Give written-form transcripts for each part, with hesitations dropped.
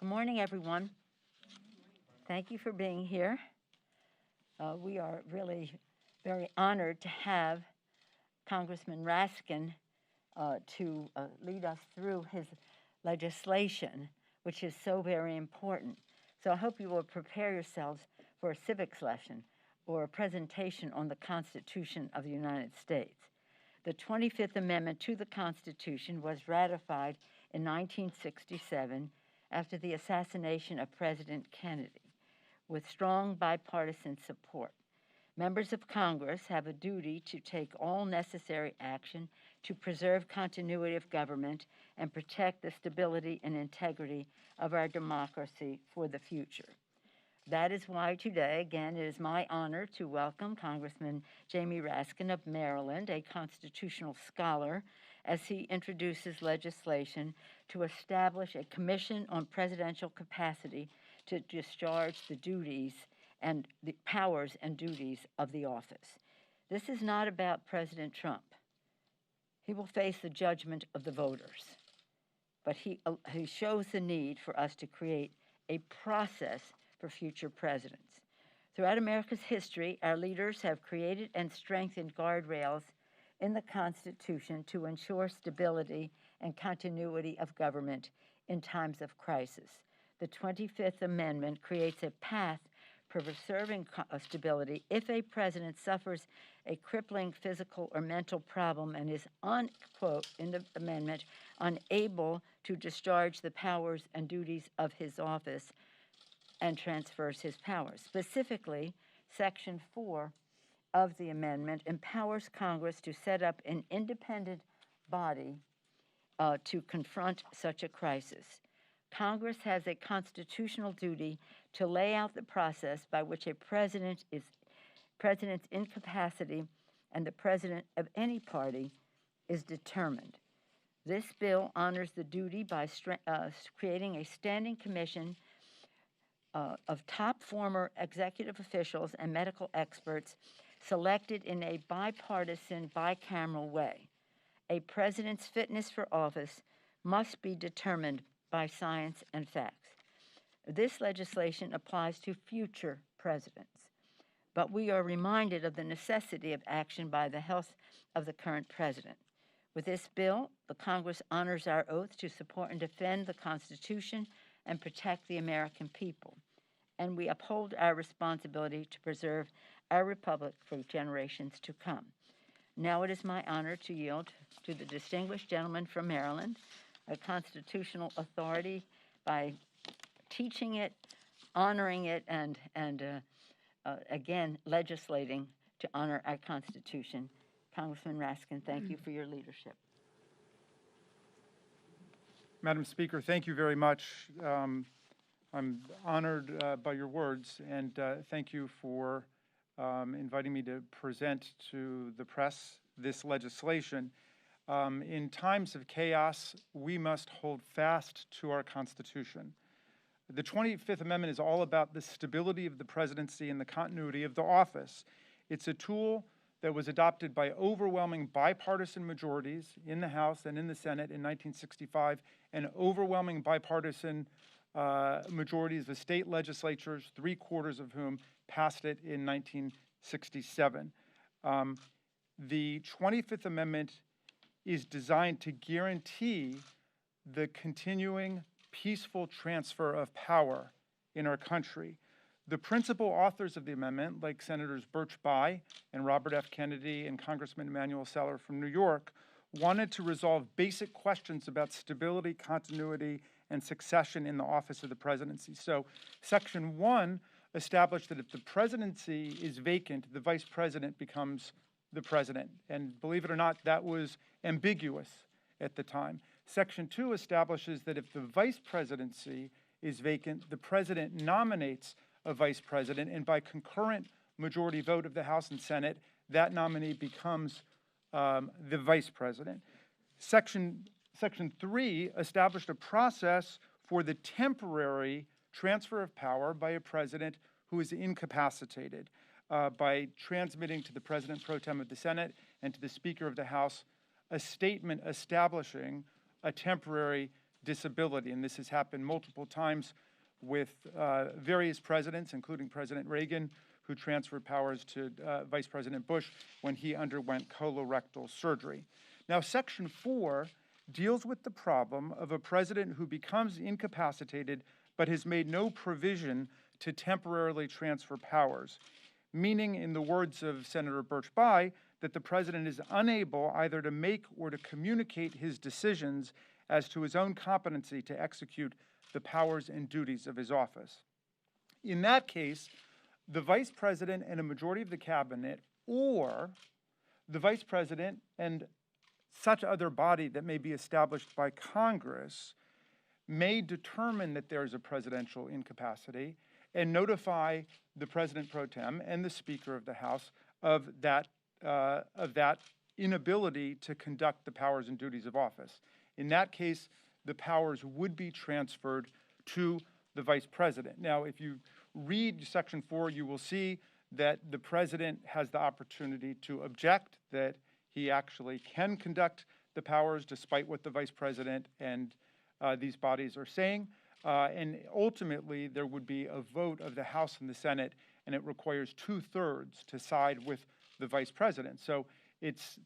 Good morning, everyone. Thank you for being here. We are really very honored to have Congressman Raskin to lead us through his legislation, which is so very important. So I hope you will prepare yourselves for a civics lesson or a presentation on the Constitution of the United States. The 25th Amendment to the Constitution was ratified in 1967 after the assassination of President Kennedy, with strong bipartisan support. Members of Congress have a duty to take all necessary action to preserve continuity of government and protect the stability and integrity of our democracy for the future. That is why today, again, it is my honor to welcome Congressman Jamie Raskin of Maryland, a constitutional scholar, as he introduces legislation to establish a commission on presidential capacity to discharge the duties and the powers and duties of the office. This is not about President Trump. He will face the judgment of the voters, but he shows the need for us to create a process for future presidents. Throughout America's history, our leaders have created and strengthened guardrails in the Constitution to ensure stability and continuity of government in times of crisis. The 25th Amendment creates a path for preserving stability if a president suffers a crippling physical or mental problem and is, quote, in the amendment, unable to discharge the powers and duties of his office and transfers his powers. Specifically, Section 4 of the amendment empowers Congress to set up an independent body to confront such a crisis. Congress has a constitutional duty to lay out the process by which a president's incapacity and the president of any party is determined. This bill honors the duty by creating a standing commission of top former executive officials and medical experts selected in a bipartisan, bicameral way. A president's fitness for office must be determined by science and facts. This legislation applies to future presidents, but we are reminded of the necessity of action by the health of the current president. With this bill, the Congress honors our oath to support and defend the Constitution and protect the American people, and we uphold our responsibility to preserve our republic for generations to come. Now it is my honor to yield to the distinguished gentleman from Maryland, a constitutional authority by teaching it, honoring it, and again, legislating to honor our Constitution. Congressman Raskin, thank you for your leadership. Madam Speaker, thank you very much. I'm honored by your words, and thank you for inviting me to present to the press this legislation. In times of chaos, we must hold fast to our Constitution. The 25th Amendment is all about the stability of the presidency and the continuity of the office. It's a tool that was adopted by overwhelming bipartisan majorities in the House and in the Senate in 1965, and overwhelming bipartisan majorities of state legislatures, 3/4 of whom passed it in 1967. The 25th Amendment is designed to guarantee the continuing peaceful transfer of power in our country. The principal authors of the amendment, like Senators Birch Bayh and Robert F. Kennedy and Congressman Emanuel Seller from New York, wanted to resolve basic questions about stability, continuity, and succession in the office of the presidency. So Section 1 established that if the presidency is vacant, the vice president becomes the president. And believe it or not, that was ambiguous at the time. Section 2 establishes that if the vice presidency is vacant, the president nominates a vice president, and by concurrent majority vote of the House and Senate, that nominee becomes the vice president. Section 3 established a process for the temporary transfer of power by a president who is incapacitated by transmitting to the President pro tem of the Senate and to the Speaker of the House a statement establishing a temporary disability. And this has happened multiple times with various presidents, including President Reagan, who transferred powers to Vice President Bush when he underwent colorectal surgery. Now, Section 4 deals with the problem of a president who becomes incapacitated but has made no provision to temporarily transfer powers, meaning, in the words of Senator Birch Bayh, that the president is unable either to make or to communicate his decisions as to his own competency to execute the powers and duties of his office. In that case, the vice president and a majority of the cabinet, or the vice president and such other body that may be established by Congress, may determine that there is a presidential incapacity and notify the president pro tem and the Speaker of the House of that inability to conduct the powers and duties of office. In that case, the powers would be transferred to the vice president. Now, if you read Section 4, you will see that the president has the opportunity to object, that he actually can conduct the powers despite what the vice president and these bodies are saying. And ultimately, there would be a vote of the House and the Senate, and it requires 2/3 to side with the vice president. So it's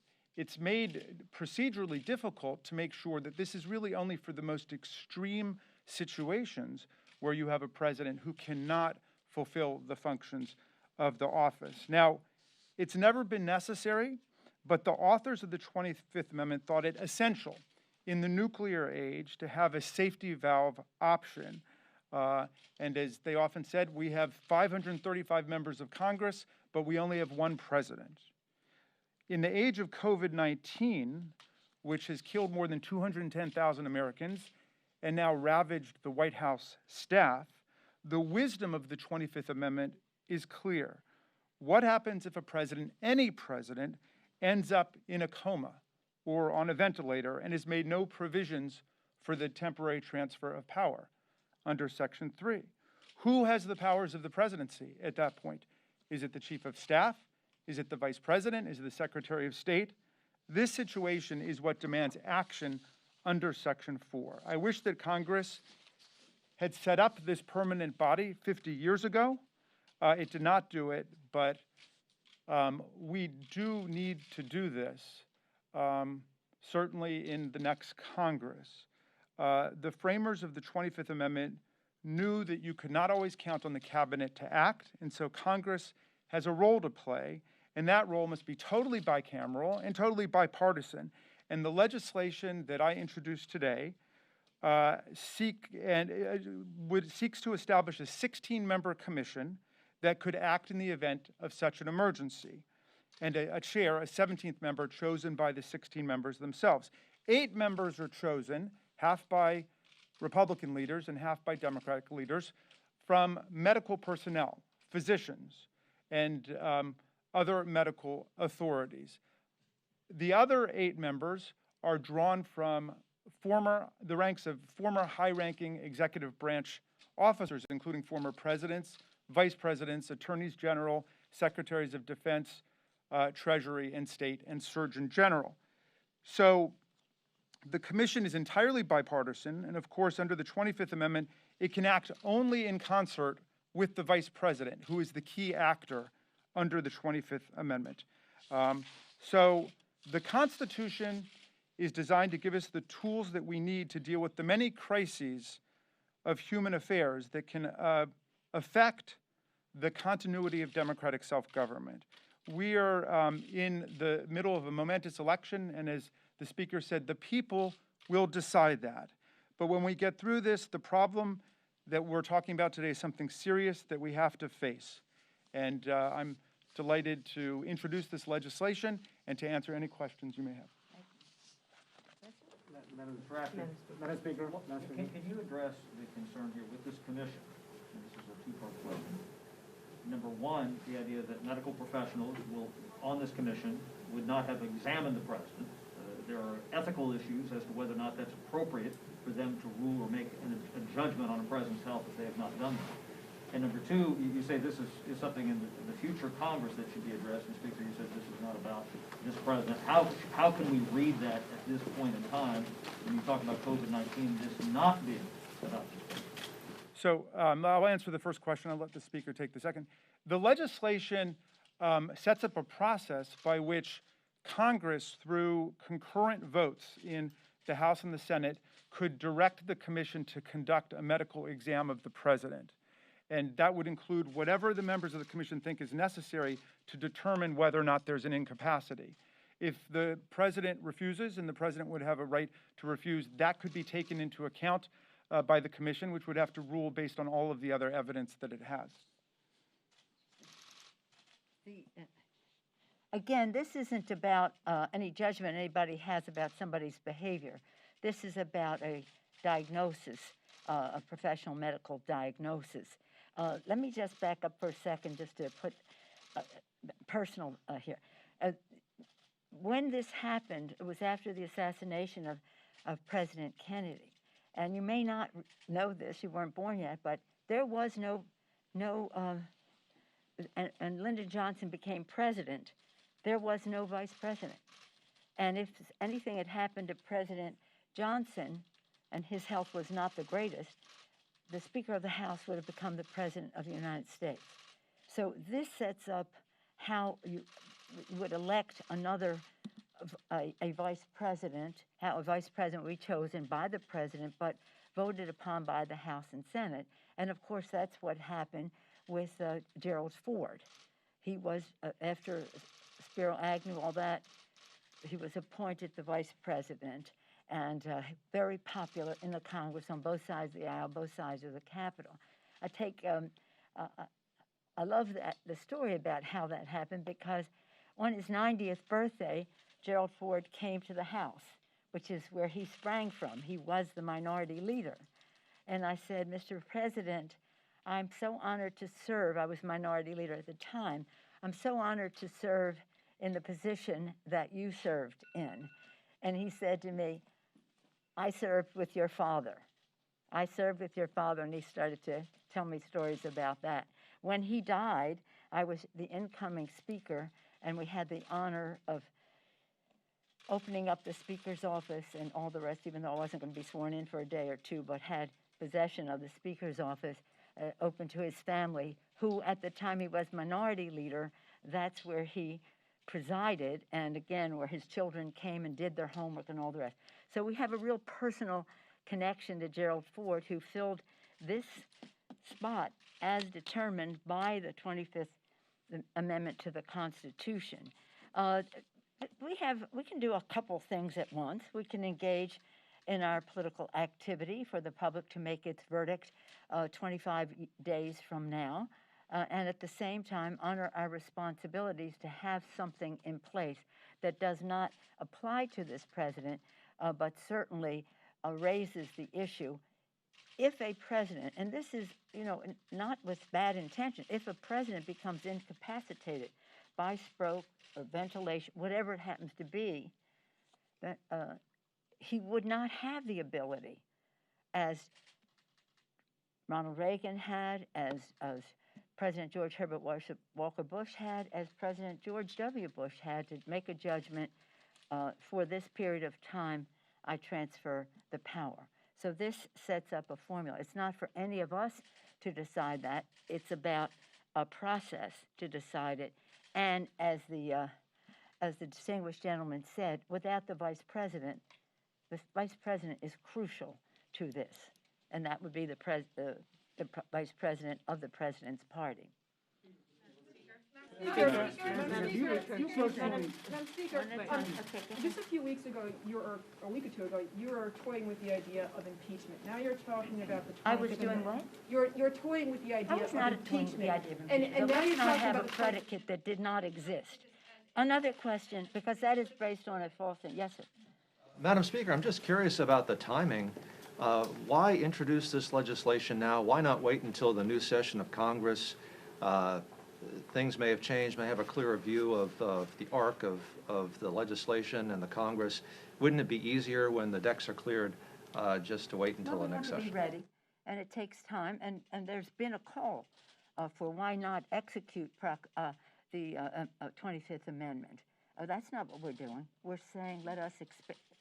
made procedurally difficult to make sure that this is really only for the most extreme situations where you have a president who cannot fulfill the functions of the office. Now, it's never been necessary, but the authors of the 25th Amendment thought it essential in the nuclear age to have a safety valve option. And as they often said, we have 535 members of Congress, but we only have one president. In the age of COVID-19, which has killed more than 210,000 Americans and now ravaged the White House staff, the wisdom of the 25th Amendment is clear. What happens if a president, any president, ends up in a coma or on a ventilator and has made no provisions for the temporary transfer of power under Section 3? Who has the powers of the presidency at that point? Is it the chief of staff? Is it the vice president? Is it the secretary of state? This situation is what demands action under Section 4. I wish that Congress had set up this permanent body 50 years ago. It did not do it, but we do need to do this, certainly in the next Congress. The framers of the 25th Amendment knew that you could not always count on the cabinet to act, and so Congress has a role to play, and that role must be totally bicameral and totally bipartisan. And the legislation that I introduced today seeks to establish a 16-member commission that could act in the event of such an emergency, and a chair, a 17th member, chosen by the 16 members themselves. 8 members are chosen, half by Republican leaders and half by Democratic leaders, from medical personnel, physicians, and other medical authorities. The other 8 members are drawn from the ranks of former high-ranking executive branch officers, including former presidents, vice presidents, attorneys general, secretaries of defense, treasury and state, and surgeon general. So the commission is entirely bipartisan, and of course, under the 25th Amendment, it can act only in concert with the vice president, who is the key actor under the 25th Amendment. So the Constitution is designed to give us the tools that we need to deal with the many crises of human affairs that can affect the continuity of democratic self-government. We are in the middle of a momentous election, and as the speaker said, the people will decide that. But when we get through this, the problem that we're talking about today is something serious that we have to face. And I'm delighted to introduce this legislation and to answer any questions you may have. Madam Speaker, can you address the concern here with this commission? And this is a two-part question. Number one, the idea that medical professionals on this commission would not have examined the president. There are ethical issues as to whether or not that's appropriate for them to rule or make a judgment on a president's health if they have not done that. And number two, you say this is something in the future Congress that should be addressed. Mr. Speaker, you said this is not about this president. How can we read that at this point in time when you talk about COVID-19, this not being about this president? So I'll answer the first question. I'll let the speaker take the second. The legislation sets up a process by which Congress, through concurrent votes in the House and the Senate, could direct the commission to conduct a medical exam of the president. And that would include whatever the members of the commission think is necessary to determine whether or not there's an incapacity. If the president refuses, and the president would have a right to refuse, that could be taken into account by the commission, which would have to rule based on all of the other evidence that it has. Again, this isn't about any judgment anybody has about somebody's behavior. This is about a diagnosis, a professional medical diagnosis. Let me just back up for a second just to put personal here. When this happened, it was after the assassination of President Kennedy. And you may not know this, you weren't born yet, but there was and Lyndon Johnson became president, there was no vice president. And if anything had happened to President Johnson and his health was not the greatest, the Speaker of the House would have become the President of the United States. So this sets up how you would elect another, a vice president, how a vice president would be chosen by the president, but voted upon by the House and Senate. And of course, that's what happened with Gerald Ford. He was, after Spiro Agnew, all that, he was appointed the vice president and very popular in the Congress on both sides of the aisle, both sides of the Capitol. I love the story about how that happened because on his 90th birthday, Gerald Ford came to the House, which is where he sprang from. He was the minority leader. And I said, Mr. President, I'm so honored to serve. I was minority leader at the time. I'm so honored to serve in the position that you served in. And he said to me, I served with your father. I served with your father, and he started to tell me stories about that. When he died, I was the incoming speaker, and we had the honor of opening up the speaker's office and all the rest, even though I wasn't going to be sworn in for a day or two, but had possession of the speaker's office open to his family, who at the time he was minority leader, that's where he presided, and again, where his children came and did their homework and all the rest. So we have a real personal connection to Gerald Ford, who filled this spot as determined by the 25th Amendment to the Constitution. We can do a couple things at once. We can engage in our political activity for the public to make its verdict 25 days from now, and at the same time honor our responsibilities to have something in place that does not apply to this president, but certainly raises the issue. If a president, and this is, not with bad intention, if a president becomes incapacitated by stroke or ventilation, whatever it happens to be, that he would not have the ability, as Ronald Reagan had, as President George Herbert Walker Bush had, as President George W. Bush had, to make a judgment for this period of time, I transfer the power. So this sets up a formula. It's not for any of us to decide that. It's about a process to decide it. And as the distinguished gentleman said, without the vice president is crucial to this, and that would be the vice president of the president's party. Madam Speaker, just a few weeks ago, or a week or two ago, you were toying with the idea of impeachment. Now you're talking about the 25th I was doing what? You're toying with the idea of impeachment. I was not toying with the idea of impeachment. And now you're talking about talking a about predicate that did not exist. Another question, because that is based on a false thing. Yes, sir. Madam Speaker, I'm just curious about the timing. Why introduce this legislation now? Why not wait until the new session of Congress? Things may have changed, may have a clearer view of the arc of the legislation and the Congress. Wouldn't it be easier when the decks are cleared just to wait until the next session? Be ready. and it takes time, and there's been a call for why not execute the 25th Amendment. That's not what we're doing. We're saying let us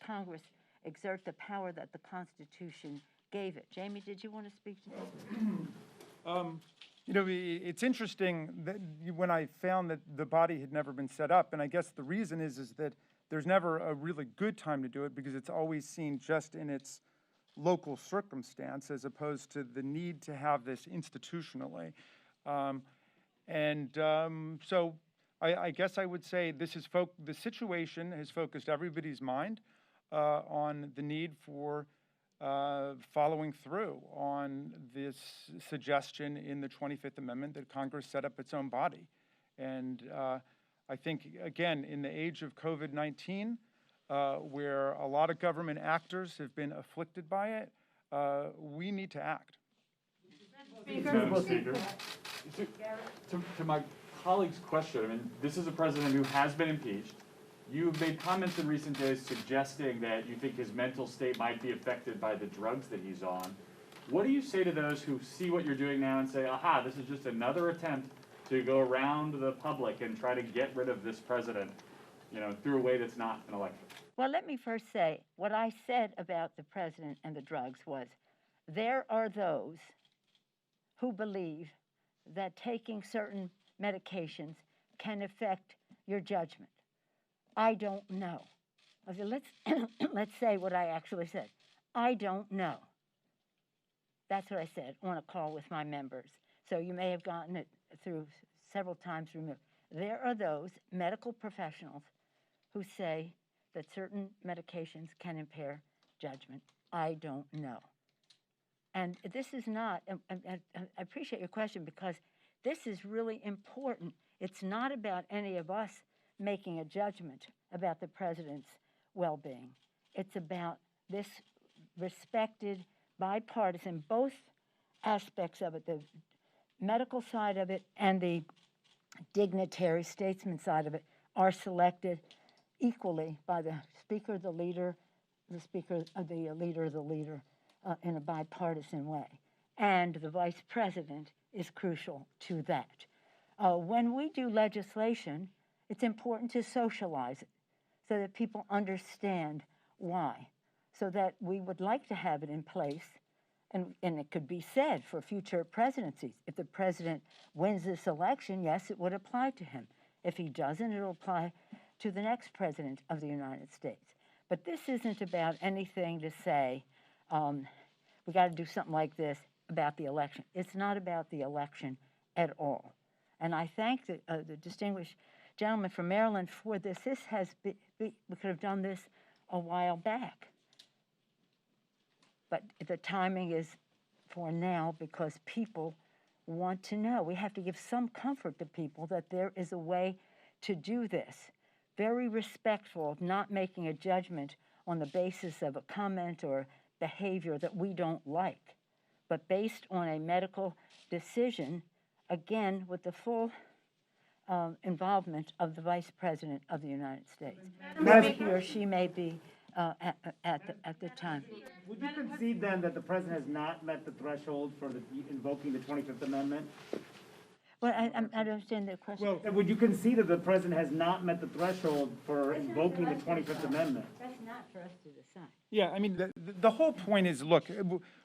Congress exert the power that the Constitution gave it. Jamie, did you want to speak to that? You know, it's interesting that when I found that the body had never been set up, and I guess the reason is that there's never a really good time to do it because it's always seen just in its local circumstance as opposed to the need to have this institutionally. So I guess I would say this is the situation has focused everybody's mind on the need for following through on this suggestion in the 25th Amendment that Congress set up its own body. And I think, again, in the age of COVID-19, where a lot of government actors have been afflicted by it, we need to act. Madam Speaker, to my colleague's question, I mean, this is a president who has been impeached. You've made comments in recent days suggesting that you think his mental state might be affected by the drugs that he's on. What do you say to those who see what you're doing now and say, aha, this is just another attempt to go around the public and try to get rid of this president, you know, through a way that's not an election? Well, let me first say, what I said about the president and the drugs was, there are those who believe that taking certain medications can affect your judgment. I don't know. I said, let's say what I actually said. I don't know. That's what I said on a call with my members. So you may have gotten it through several times removed. There are those medical professionals who say that certain medications can impair judgment. I don't know. And this is not, I appreciate your question because this is really important. It's not about any of us making a judgment about the president's well-being. It's about this respected, bipartisan, both aspects of it, the medical side of it and the dignitary statesman side of it, are selected equally by the speaker, the leader, the speaker, the leader, in a bipartisan way. And the vice president is crucial to that. When we do legislation, it's important to socialize it so that people understand why, so that we would like to have it in place, and it could be said for future presidencies. If the president wins this election, yes, it would apply to him. If he doesn't, it'll apply to the next president of the United States. But this isn't about anything to say, we got to do something like this about the election. It's not about the election at all. And I thank the distinguished gentleman from Maryland for this. This has been, we could have done this a while back. But the timing is for now because people want to know. We have to give some comfort to people that there is a way to do this. Very respectful of not making a judgment on the basis of a comment or behavior that we don't like, but based on a medical decision, again, with the full involvement of the Vice President of the United States. He or she may be at the time. Would you concede then that the president has not met the threshold for invoking the 25th Amendment? Well, I don't understand the question. Well, would you concede that the president has not met the threshold for invoking the 25th Amendment? That's not for us to decide. Yeah, I mean, the whole point is, look,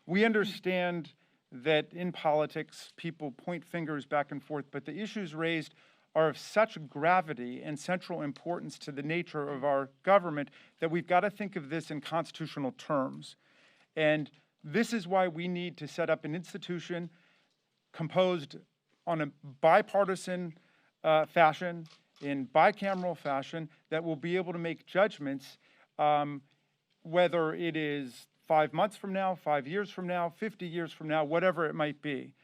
we understand that in politics, people point fingers back and forth, but the issues raised are of such gravity and central importance to the nature of our government that we've got to think of this in constitutional terms. And this is why we need to set up an institution composed on a bipartisan fashion, in bicameral fashion, that will be able to make judgments, whether it is 5 months from now, 5 years from now, 50 years from now, whatever it might be.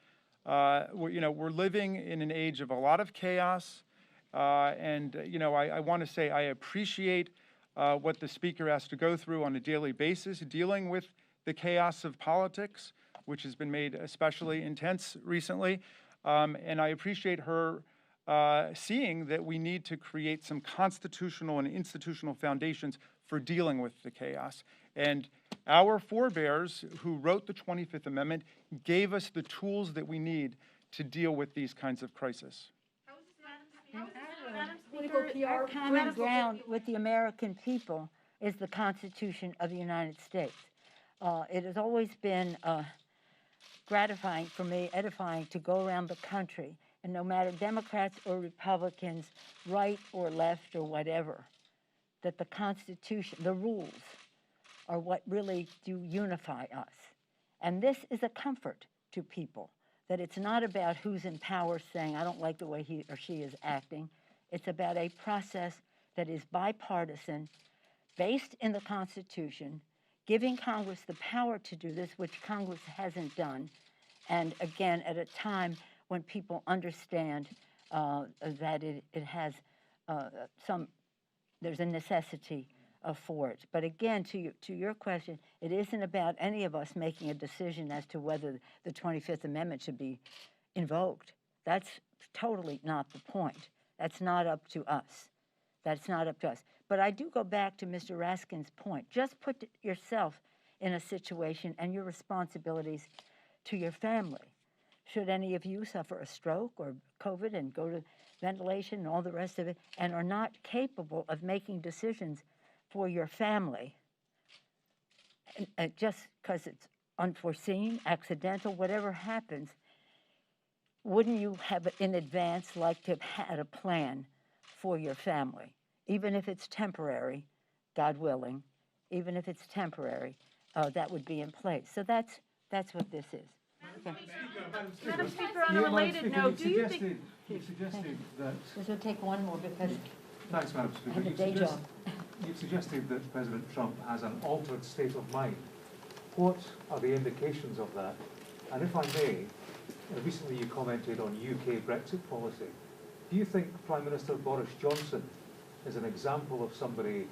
We're living in an age of a lot of chaos, and I want to say I appreciate what the speaker has to go through on a daily basis, dealing with the chaos of politics, which has been made especially intense recently. And I appreciate her seeing that we need to create some constitutional and institutional foundations for dealing with the chaos. And our forebears who wrote the 25th Amendment gave us the tools that we need to deal with these kinds of crises. Political Our PR. common ground with the American people is the Constitution of the United States. It has always been gratifying for me, edifying, to go around the country, and no matter Democrats or Republicans, right or left or whatever, that the Constitution, the rules, are what really do unify us. And this is a comfort to people, that it's not about who's in power saying, I don't like the way he or she is acting. It's about a process that is bipartisan, based in the Constitution, giving Congress the power to do this, which Congress hasn't done, and again, at a time when people understand that it has there's a necessity for it. But again, to your question, it isn't about any of us making a decision as to whether the 25th Amendment should be invoked. That's totally not the point. That's not up to us. That's not up to us. But I do go back to Mr. Raskin's point. Just put yourself in a situation and your responsibilities to your family. Should any of you suffer a stroke or COVID and go to ventilation and all the rest of it, and are not capable of making decisions for your family, just because it's unforeseen, accidental, whatever happens, wouldn't you have in advance like to have had a plan for your family? Even if it's temporary, God willing, even if it's temporary, that would be in place. So that's what this is. Okay. Madam Speaker, on a related note, do you think... You've suggested that... This will take one more because Thanks, Madam I Speaker. have a day job. You've suggested that President Trump has an altered state of mind. What are the indications of that? And if I may, recently you commented on UK Brexit policy. Do you think Prime Minister Boris Johnson is an example of somebody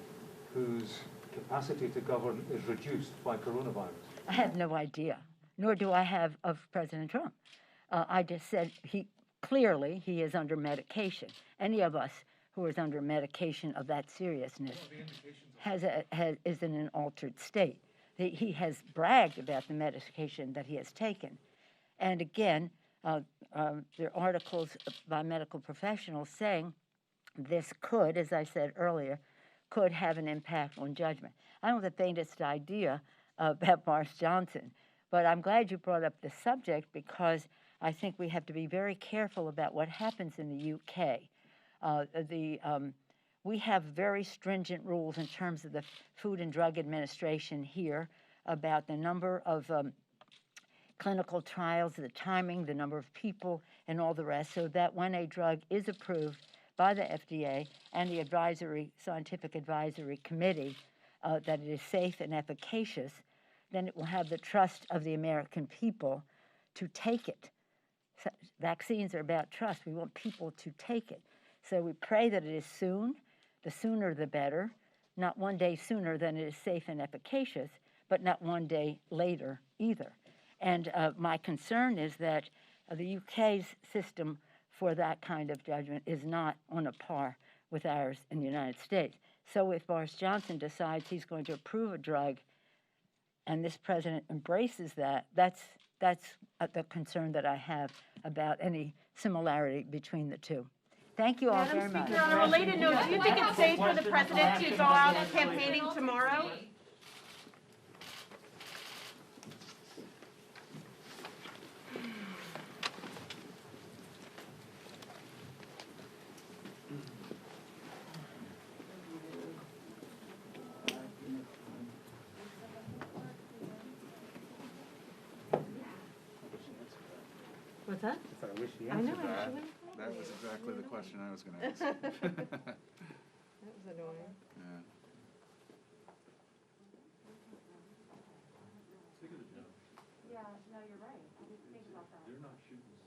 whose capacity to govern is reduced by coronavirus? I have no idea, nor do I have of President Trump. I just said he is under medication. Any of us who is under medication of that seriousness is in an altered state. He has bragged about the medication that he has taken. And again, there are articles by medical professionals saying this could, as I said earlier, could have an impact on judgment. I don't have the faintest idea about Boris Johnson, but I'm glad you brought up the subject because I think we have to be very careful about what happens in the UK. We have very stringent rules in terms of the Food and Drug Administration here about the number of clinical trials, the timing, the number of people, and all the rest, so that when a drug is approved by the FDA and the scientific advisory committee, that it is safe and efficacious, then it will have the trust of the American people to take it. So vaccines are about trust. We want people to take it. So we pray that it is soon. The sooner the better. Not one day sooner than it is safe and efficacious, but not one day later either. And my concern is that the UK's system for that kind of judgment is not on a par with ours in the United States. So if Boris Johnson decides he's going to approve a drug and this president embraces that, that's the concern that I have about any similarity between the two. Thank you all very much. Madam Speaker, on a related note, do you think it's safe for the president to go out campaigning tomorrow? What's that? I wish he I know, answered that. actually. That was exactly the question I was going to ask. That was annoying. Yeah. Yeah, no, you're right. I didn't think about that. They're not shooting